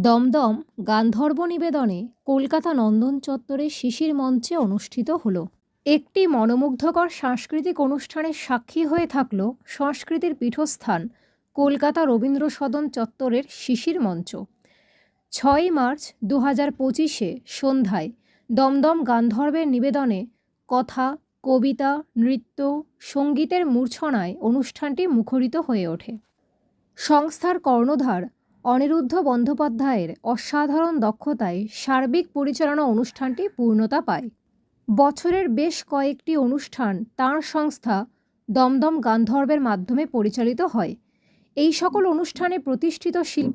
দমদম গান্ধর্ব নিবেদনে কলকাতা নন্দন চত্বরে শিশির মঞ্চে অনুষ্ঠিত হলো একটি মনোমুগ্ধকর সাংস্কৃতিক অনুষ্ঠানের সাক্ষী হয়ে থাকল সংস্কৃতির পীঠস্থান কলকাতা রবীন্দ্র সদন চত্বরের শিশির মঞ্চ। 6 মার্চ 2025 সন্ধ্যায় দমদম গান্ধর্বের নিবেদনে কথা, কবিতা, নৃত্য, সঙ্গীতের মূর্ছনায় অনুষ্ঠানটি মুখরিত হয়ে ওঠে। সংস্থার কর্ণধার অনিরুদ্ধ বন্দ্যোপাধ্যায়ের অসাধারণ দক্ষতায় সার্বিক পরিচালনা অনুষ্ঠানটি পূর্ণতা পায়। বছরের বেশ কয়েকটি অনুষ্ঠান তাঁর সংস্থা দমদম গান্ধর্বের মাধ্যমে পরিচালিত হয়। এই সকল অনুষ্ঠানে প্রতিষ্ঠিত শিল্পী